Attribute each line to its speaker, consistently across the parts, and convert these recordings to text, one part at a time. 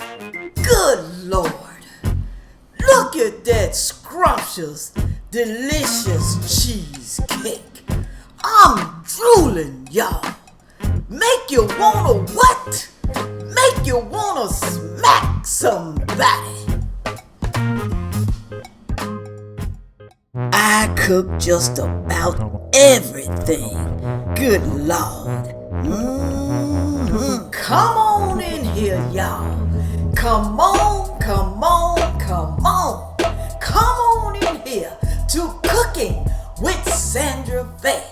Speaker 1: Good Lord. Look at that scrumptious, delicious cheesecake. I'm drooling, y'all. Make you wanna what? Make you wanna smack somebody. I cook just about everything. Good Lord. Come on in here, y'all. Come on, come on, come on. Come on in here to Cooking with Sandra Faye.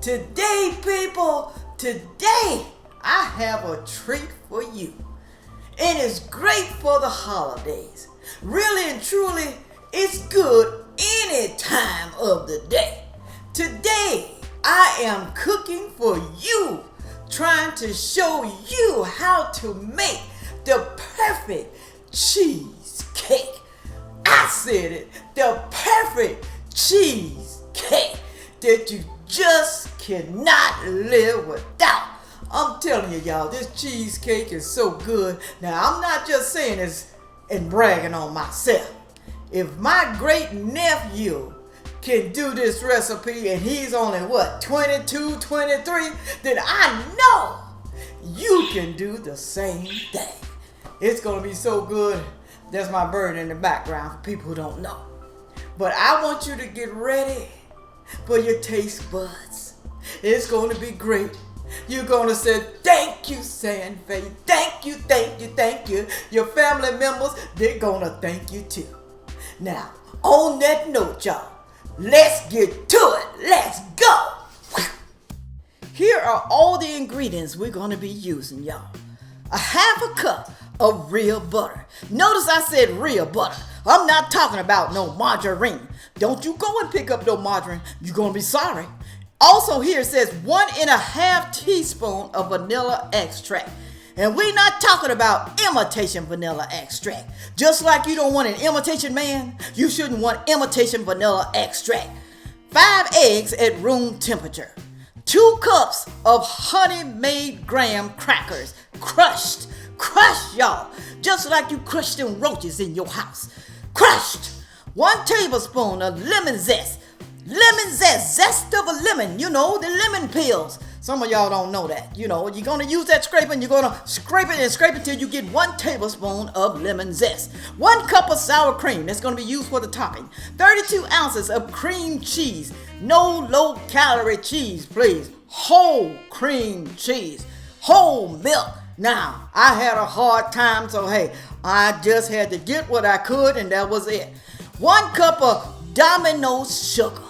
Speaker 1: Today, people, today I have a treat for you. And it's great for the holidays. Really and truly, it's good any time of the day. Today, I am cooking for you, trying to show you how to make the perfect cheesecake. I said it, the perfect cheesecake that you just cannot live without. I'm telling you, y'all, this cheesecake is so good. Now, I'm not just saying this and bragging on myself. If my great nephew can do this recipe and he's only 22, 23, then I know you can do the same thing. It's gonna be so good. There's my bird in the background for people who don't know. But I want you to get ready for your taste buds. It's gonna be great. You're gonna say, thank you, Sandra Faye. Thank you, thank you, thank you. Your family members, they're gonna thank you too. Now, on that note, y'all, let's get to it. Let's go. Here are all the ingredients we're gonna be using, y'all. A half a cup of real butter. Notice I said real butter. I'm not talking about no margarine. Don't you go and pick up no margarine. You're gonna be sorry. Also here it says 1.5 teaspoons of vanilla extract. And we're not talking about imitation vanilla extract. Just like you don't want an imitation man, you shouldn't want imitation vanilla extract. 5 eggs at room temperature. 2 cups of Honey Maid graham crackers, crushed, y'all, just like you crush them roaches in your house. Crushed. 1 tablespoon of lemon zest. Lemon zest, zest of a lemon, you know, the lemon pills. Some of y'all don't know that. You know, you're going to use that scraping. You're going to scrape it and scrape it till you get 1 tablespoon of lemon zest. 1 cup of sour cream. That's going to be used for the topping. 32 ounces of cream cheese. No low-calorie cheese, please. Whole cream cheese. Whole milk. Now, I had a hard time, so hey, I just had to get what I could, and that was it. 1 cup of Domino sugar.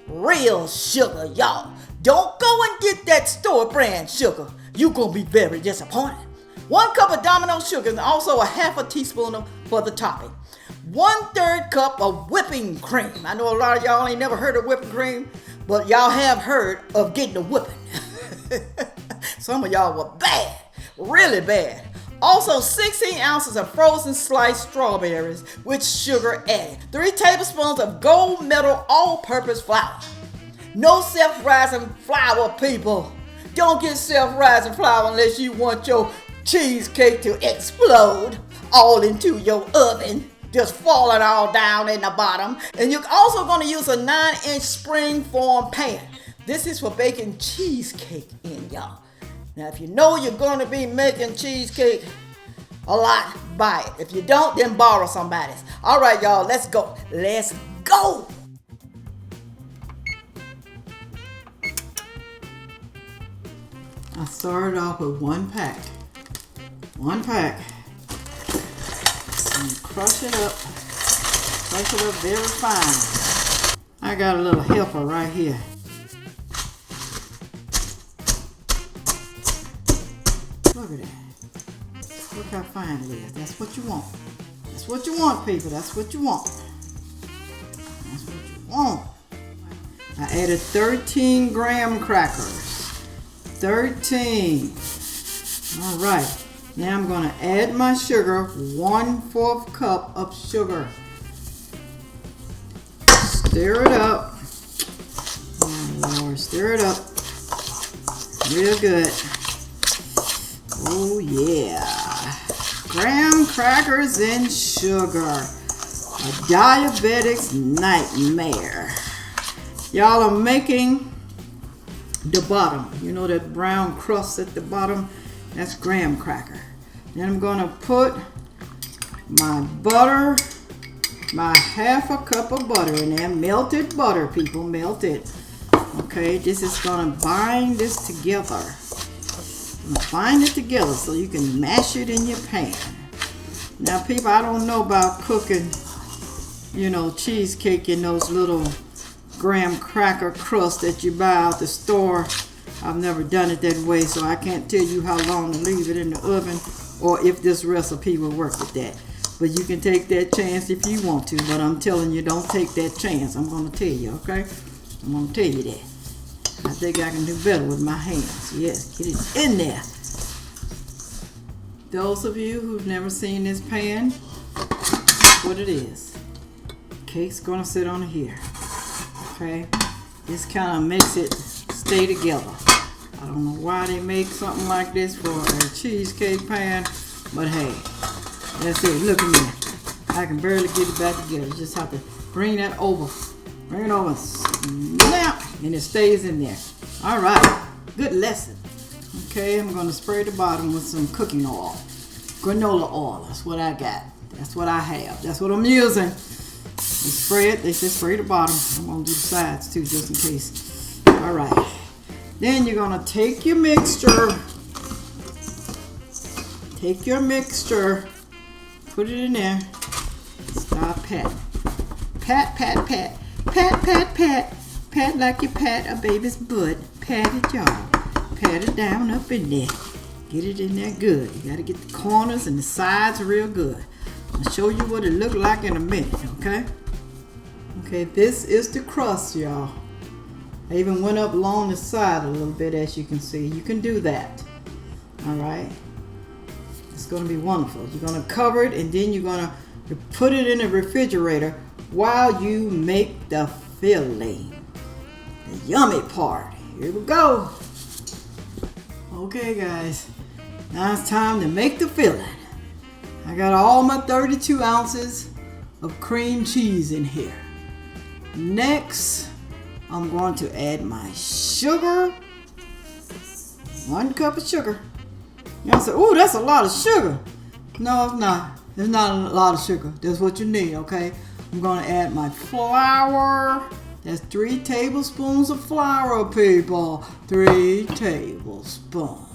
Speaker 1: Real sugar, y'all. Don't go and get that store brand sugar. You're going to be very disappointed. 1 cup of Domino sugar and also a half a teaspoon for the topping. 1/3 cup of whipping cream. I know a lot of y'all ain't never heard of whipping cream, but y'all have heard of getting a whipping. Some of y'all were bad, really bad. Also 16 ounces of frozen sliced strawberries with sugar added. 3 tablespoons of gold medal all-purpose flour. No self-rising flour, people. Don't get self-rising flour unless you want your cheesecake to explode all into your oven, just falling all down in the bottom. And you're also going to use a 9-inch springform pan. This is for baking cheesecake in, y'all. Now, if you know you're going to be making cheesecake a lot, buy it. If you don't, then borrow somebody's. All right, y'all, let's go. Let's go. I started off with 1 pack. 1 pack. And crush it up. Crush it up very fine. I got a little helper right here. Look at that. Look how fine it is. That's what you want. That's what you want, people. That's what you want. That's what you want. I added 13 graham crackers. 13. All right. Now I'm going to add my sugar. 1/4 cup of sugar. Stir it up. Oh Lord, stir it up. Real good. Oh yeah. graham crackers and sugar. A diabetic's nightmare. Y'all are making the bottom. You know that brown crust at the bottom? That's graham cracker. Then I'm gonna put my butter, my half a cup of butter in there. Melted butter, people, melted. Okay, this is gonna bind this together. Bind it together so you can mash it in your pan. Now, people, I don't know about cooking, you know, cheesecake in those little graham cracker crust that you buy out the store. I've never done it that way, so I can't tell you how long to leave it in the oven or if this recipe will work with that. But you can take that chance if you want to, but I'm telling you, don't take that chance. I'm going to tell you, okay? I'm going to tell you that. I think I can do better with my hands. Yes, get it in there. Those of you who've never seen this pan, that's what it is. Cake's going to sit on here. Okay? This kind of makes it stay together. I don't know why they make something like this for a cheesecake pan, but hey, that's it. Look at me. I can barely get it back together. You just have to bring that over. Bring it over. Snap. And it stays in there. All right. Good lesson. Okay, I'm going to spray the bottom with some cooking oil. Granola oil. That's what I got. That's what I have. That's what I'm using. You spray it. They say spray the bottom. I'm going to do the sides too, just in case. All right. Then you're going to take your mixture. Take your mixture. Put it in there. Start patting. Pat, pat, pat. Pat, pat, pat. Pat like you pat a baby's butt. Pat it, y'all. Pat it down up in there. Get it in there good. You got to get the corners and the sides real good. I'll show you what it looked like in a minute, okay? Okay, this is the crust, y'all. I even went up along the side a little bit, as you can see. You can do that. All right? It's going to be wonderful. You're going to cover it, and then you're going to put it in the refrigerator while you make the filling. The yummy part. Here we go. Okay, guys. Now it's time to make the filling. I got all my 32 ounces of cream cheese in here. Next, I'm going to add my sugar. 1 cup of sugar. Y'all say, "Ooh, that's a lot of sugar." No, it's not. It's not a lot of sugar. That's what you need, okay? I'm going to add my flour. That's 3 tablespoons of flour, people. 3 tablespoons.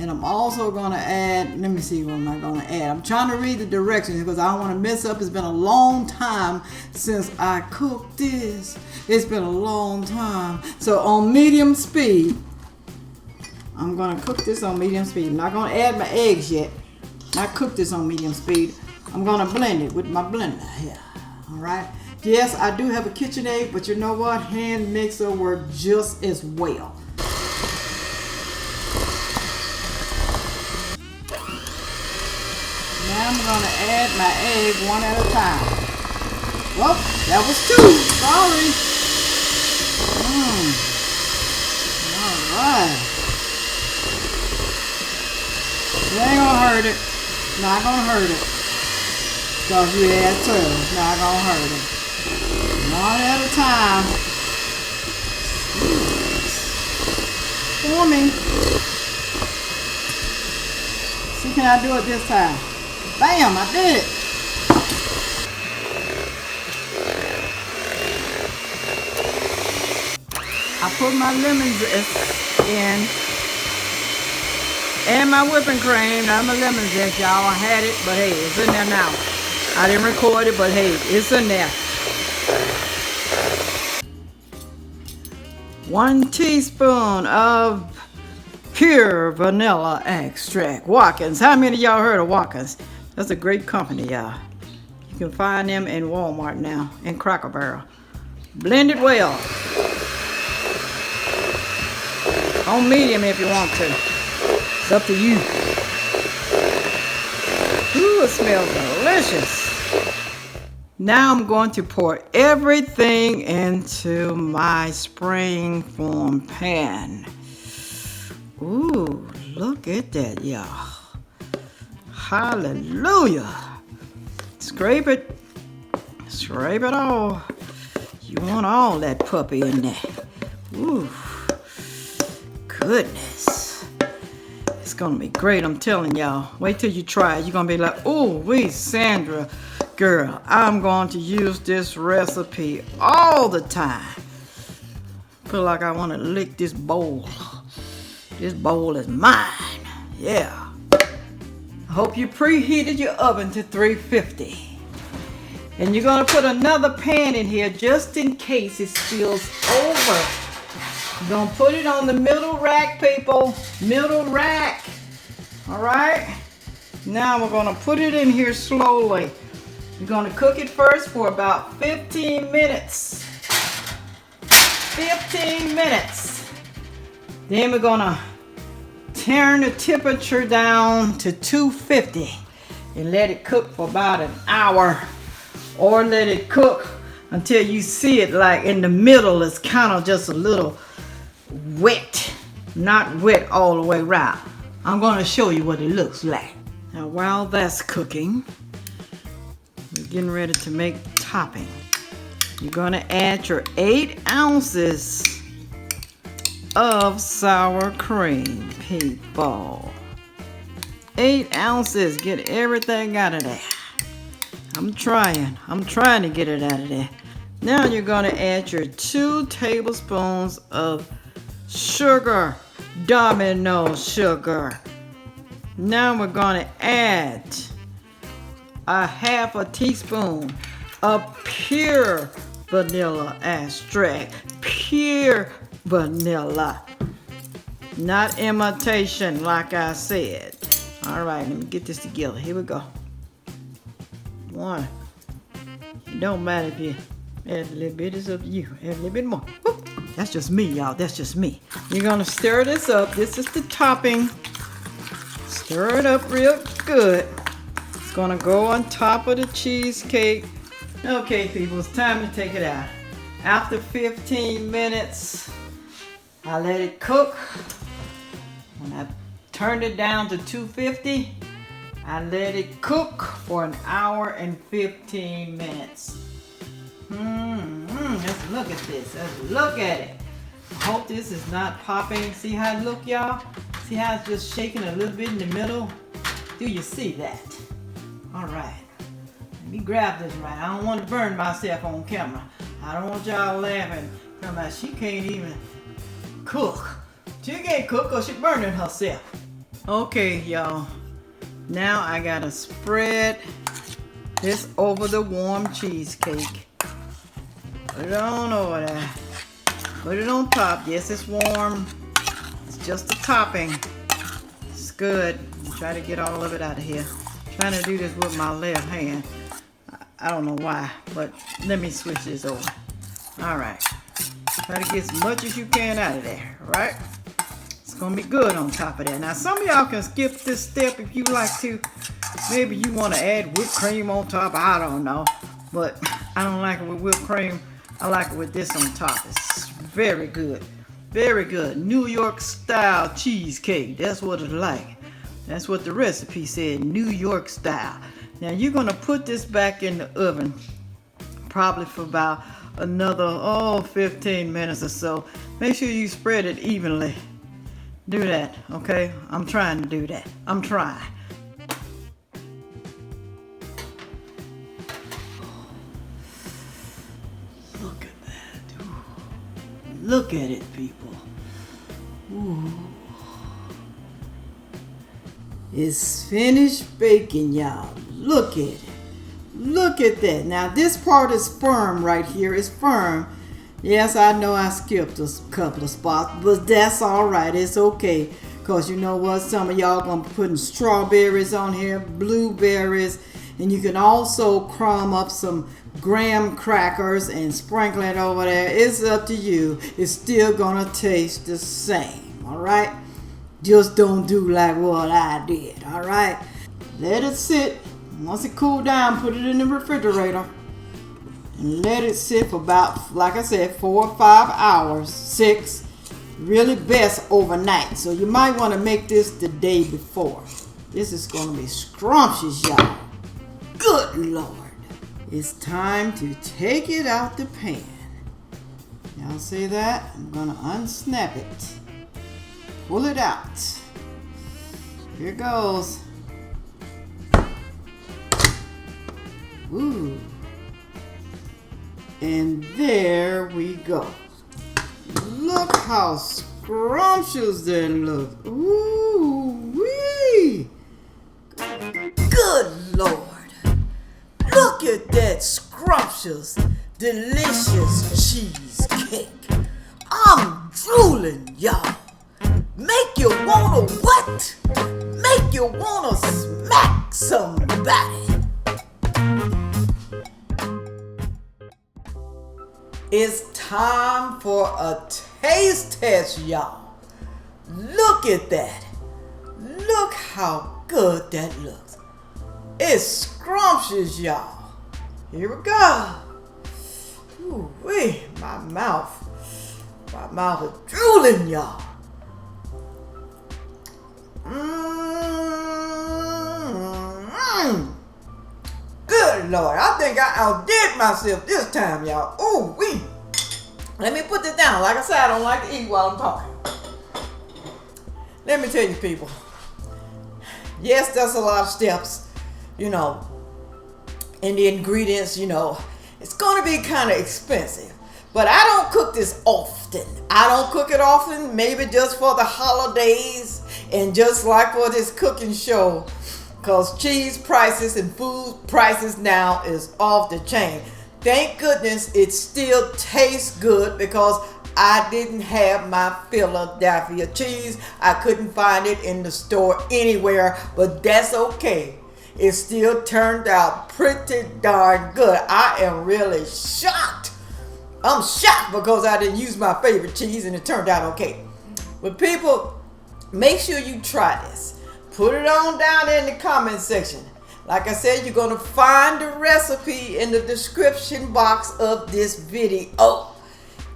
Speaker 1: And I'm also going to add, let me see, what am I going to add? I'm trying to read the directions because I don't want to mess up. It's been a long time since I cooked this. It's been a long time. So on medium speed, I'm going to cook this on medium speed. I'm not going to add my eggs yet. I cook this on medium speed. I'm going to blend it with my blender here. All right. Yes, I do have a KitchenAid, but you know what? Hand mixer work just as well. Now I'm going to add my egg one at a time. Well, that was 2. Sorry. All right. It ain't going to hurt it. Not going to hurt it. Because you add 2. It's not going to hurt it. One at a time. Forming. See, can I do it this time? Bam, I did it. I put my lemon zest in and my whipping cream. Not my lemon zest, y'all. I had it, but hey, it's in there now. I didn't record it, but hey, it's in there. 1 teaspoon of pure vanilla extract. Watkins. How many of y'all heard of Watkins? That's a great company, y'all. You can find them in Walmart now, and Cracker Barrel. Blend it well. On medium if you want to. It's up to you. Ooh, it smells delicious. Now I'm going to pour everything into my springform pan. Ooh, look at that, y'all. Hallelujah. Scrape it. Scrape it all. You want all that puppy in there. Ooh. Goodness. It's going to be great, I'm telling y'all. Wait till you try it. You're going to be like, oh, wait, Sandra, girl, I'm going to use this recipe all the time. Feel like I want to lick this bowl. This bowl is mine. Yeah. I hope you preheated your oven to 350. And you're going to put another pan in here just in case it spills over. You're going to put it on the middle rack, people. Middle rack. All right? Now we're going to put it in here slowly. You're going to cook it first for about 15 minutes. 15 minutes. Then we're going to turn the temperature down to 250 and let it cook for about an hour. Or let it cook until you see it like in the middle is kind of just a little wet. Not wet all the way around. I'm going to show you what it looks like. Now while that's cooking, we're getting ready to make topping. You're going to add your 8 ounces of sour cream, people. 8 ounces. Get everything out of there. I'm trying to get it out of there. Now you're going to add your 2 tablespoons of sugar, Domino sugar. Now we're going to add a half a teaspoon of pure vanilla extract. Pure vanilla. Not imitation like I said. All right, let me get this together. Here we go. 1. It don't matter if you add a little bit, it's up to you. Add a little bit more. Woo. That's just me, y'all. That's just me. You're gonna stir this up. This is the topping. Stir it up real good. It's gonna go on top of the cheesecake. Okay, people, it's time to take it out. After 15 minutes, I let it cook. When I turned it down to 250, I let it cook for an hour and 15 minutes. Let's look at this. Let's look at it. I hope this is not popping. See how it look, y'all? See how it's just shaking a little bit in the middle? Do you see that? All right. Let me grab this right. I don't want to burn myself on camera. I don't want y'all laughing. Talking about she can't even cook. She can't cook because she's burning herself. Okay, y'all. Now I gotta spread this over the warm cheesecake. Put it on over there. Put it on top. Yes, it's warm. It's just a topping. It's good. Try to get all of it out of here. I'm trying to do this with my left hand. I don't know why, but let me switch this over. All right. Try to get as much as you can out of there, all right? Gonna be good on top of that. Now some of y'all can skip this step if you like to. Maybe you want to add whipped cream on top. I don't know, but I don't like it with whipped cream. I like it with this on top. It's very good, very good. New York style cheesecake. That's what it's like. That's what the recipe said. New York style. Now you're gonna put this back in the oven, probably for about another 15 minutes or so. Make sure you spread it evenly. Do that, okay? I'm trying to do that. I'm trying. Look at that. Ooh. Look at it, people. Ooh. It's finished baking, y'all. Look at it. Look at that. Now this part is firm right here. It's firm. Yes, I know I skipped a couple of spots, but that's all right. It's okay. Because you know what? Some of y'all going to be putting strawberries on here, blueberries, and you can also crumb up some graham crackers and sprinkle it over there. It's up to you. It's still going to taste the same, all right? Just don't do like what I did, all right? Let it sit. Once it cool down, put it in the refrigerator. And let it sit for about, like I said, 4 or 5 hours, 6, really best overnight. So you might want to make this the day before. This is gonna be scrumptious, y'all. Good Lord. It's time to take it out the pan. Y'all see that? I'm gonna unsnap it. Pull it out. Here goes. Ooh. And there we go. Look how scrumptious that looks. Ooh wee. Good Lord. Look at that scrumptious, delicious cheesecake. I'm drooling, y'all. Make you wanna what? Make you wanna smack somebody. It's time for a taste test, y'all. Look at that. Look how good that looks. It's scrumptious, y'all. Here we go. Ooh wee, my mouth is drooling, y'all. Good Lord, I think I outdid myself this time, y'all. Ooh wee. Let me put this down. Like I said, I don't like to eat while I'm talking. Let me tell you, people. Yes, there's a lot of steps, in the ingredients, it's going to be kind of expensive. But I don't cook this often. I don't cook it often, maybe just for the holidays and just like for this cooking show, because cheese prices and food prices now is off the chain. Thank goodness it still tastes good because I didn't have my Philadelphia cheese. I couldn't find it in the store anywhere, but that's okay. It still turned out pretty darn good. I am really shocked. I'm shocked because I didn't use my favorite cheese and it turned out okay. But people, make sure you try this. Put it on down there in the comment section. Like I said, you're going to find the recipe in the description box of this video.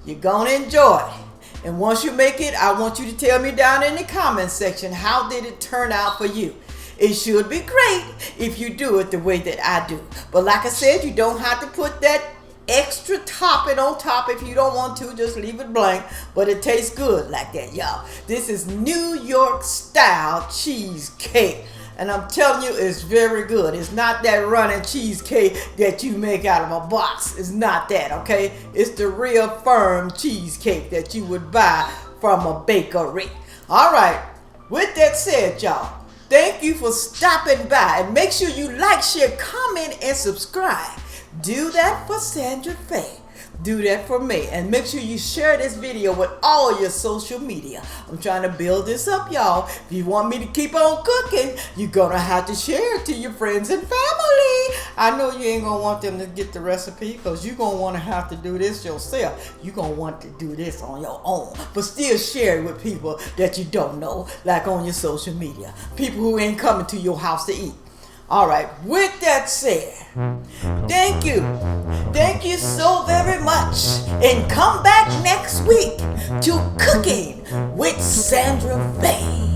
Speaker 1: You're going to enjoy it. And once you make it, I want you to tell me down in the comment section, how did it turn out for you? It should be great if you do it the way that I do. But like I said, you don't have to put that extra topping on top if you don't want to. Just leave it blank. But it tastes good like that, y'all. This is New York style cheesecake. And I'm telling you, it's very good. It's not that running cheesecake that you make out of a box. It's not that, okay? It's the real firm cheesecake that you would buy from a bakery. All right. With that said, y'all, thank you for stopping by. And make sure you like, share, comment, and subscribe. Do that for Sandra Faye. Do that for me. And make sure you share this video with all your social media. I'm trying to build this up, y'all. If you want me to keep on cooking, you're going to have to share it to your friends and family. I know you ain't going to want them to get the recipe because you're going to want to have to do this yourself. You're going to want to do this on your own. But still share it with people that you don't know, like on your social media. People who ain't coming to your house to eat. All right, with that said, thank you. Thank you so very much. And come back next week to Cooking with Sandra Faye.